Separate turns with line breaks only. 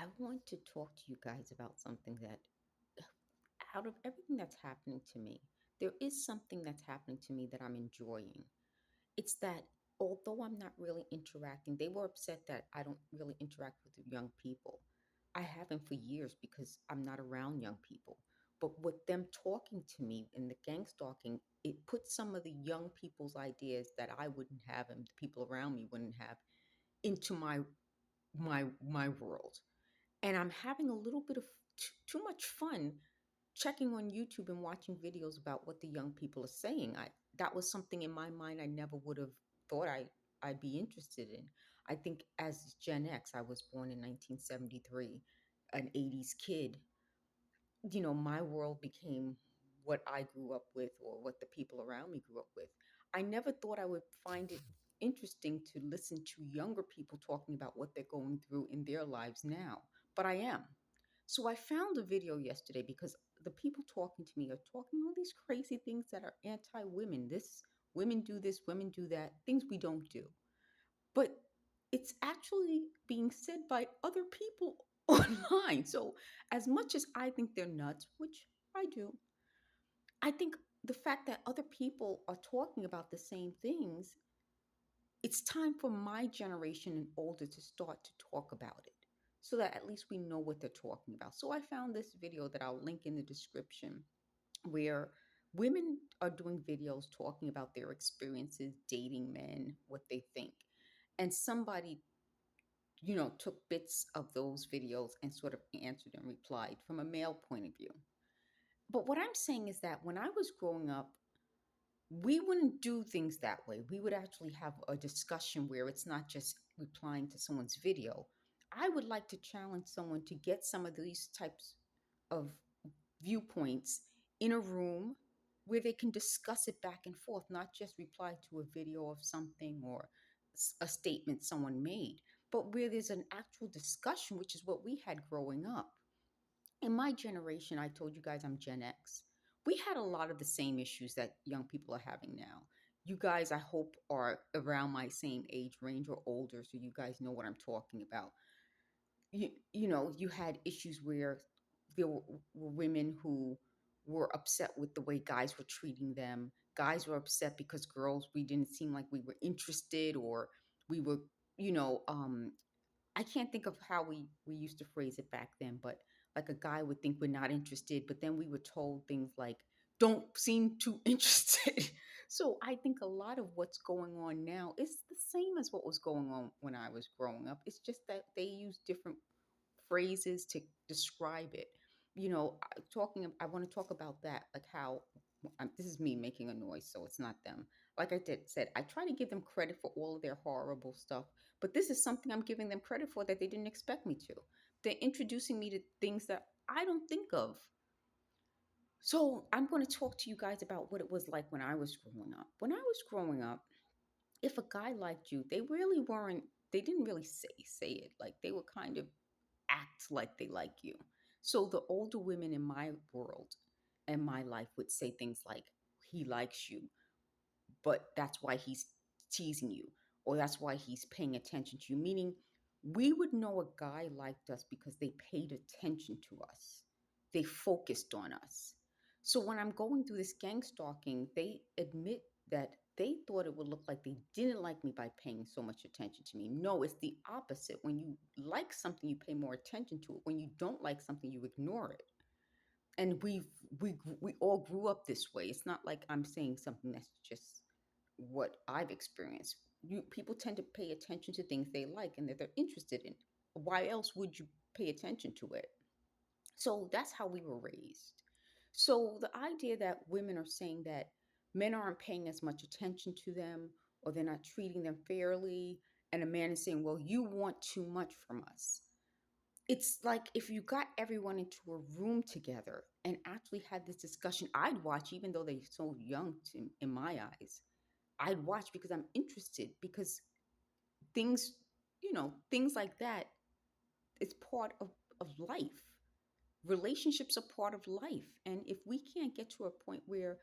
I want to talk to you guys about something that, out of everything that's happening to me, there is something that's happening to me that I'm enjoying. It's that although I'm not really interacting, they were upset that I don't really interact with the young people. I haven't for years because I'm not around young people. But with them talking to me in the gang stalking, it puts some of the young people's ideas that I wouldn't have and the people around me wouldn't have into my world. And I'm having a little bit of too much fun checking on YouTube and watching videos about what the young people are saying. I That was something in my mind I never would have thought I'd be interested in. I think as Gen X, I was born in 1973, an 80s kid. My world became what I grew up with or what the people around me grew up with. I never thought I would find it interesting to listen to younger people talking about what they're going through in their lives now, but I am. So I found a video yesterday because the people talking to me are talking all these crazy things that are anti-women. Women do this, women do that, things we don't do. But it's actually being said by other people online. So as much as I think they're nuts, which I do, I think the fact that other people are talking about the same things, it's time for my generation and older to start to talk about it so that at least we know what they're talking about. So I found this video that I'll link in the description where women are doing videos talking about their experiences dating men, what they think. And somebody, took bits of those videos and sort of answered and replied from a male point of view. But what I'm saying is that when I was growing up, we wouldn't do things that way. We would actually have a discussion where it's not just replying to someone's video. I would like to challenge someone to get some of these types of viewpoints in a room where they can discuss it back and forth, not just reply to a video of something or a statement someone made, but where there's an actual discussion, which is what we had growing up. In my generation, I told you guys I'm Gen X. We had a lot of the same issues that young people are having now. You guys, I hope, are around my same age range or older, so you guys know what I'm talking about. You had issues where there were women who were upset with the way guys were treating them. Guys were upset because girls, we didn't seem like we were interested, or we were, you know, I can't think of how we used to phrase it back then, but like a guy would think we're not interested, but then we were told things like, "Don't seem too interested." So I think a lot of what's going on now is the same as what was going on when I was growing up. It's just that they use different phrases to describe it. I want to talk about that, like how this is me making a noise, so it's not them. Like said, I try to give them credit for all of their horrible stuff, but this is something I'm giving them credit for that they didn't expect me to. They're introducing me to things that I don't think of. So I'm going to talk to you guys about what it was like when I was growing up. When I was growing up, if a guy liked you, they really weren't. They didn't really say it. Like they would kind of act like they like you. So the older women in my world and my life would say things like, he likes you, but that's why he's teasing you, or that's why he's paying attention to you. Meaning, we would know a guy liked us because they paid attention to us, they focused on us. So when I'm going through this gang stalking, they admit that they thought it would look like they didn't like me by paying so much attention to me. No, it's the opposite. When you like something, you pay more attention to it. When you don't like something, you ignore it. And we all grew up this way. It's not like I'm saying something that's just what I've experienced. People tend to pay attention to things they like and that they're interested in. Why else would you pay attention to it? So that's how we were raised. So the idea that women are saying that men aren't paying as much attention to them or they're not treating them fairly, and a man is saying, well, you want too much from us. It's like if you got everyone into a room together and actually had this discussion, I'd watch, even though they're so young in my eyes. I'd watch because I'm interested, because things, things like that, it's part of life. Relationships are part of life. And if we can't get to a point where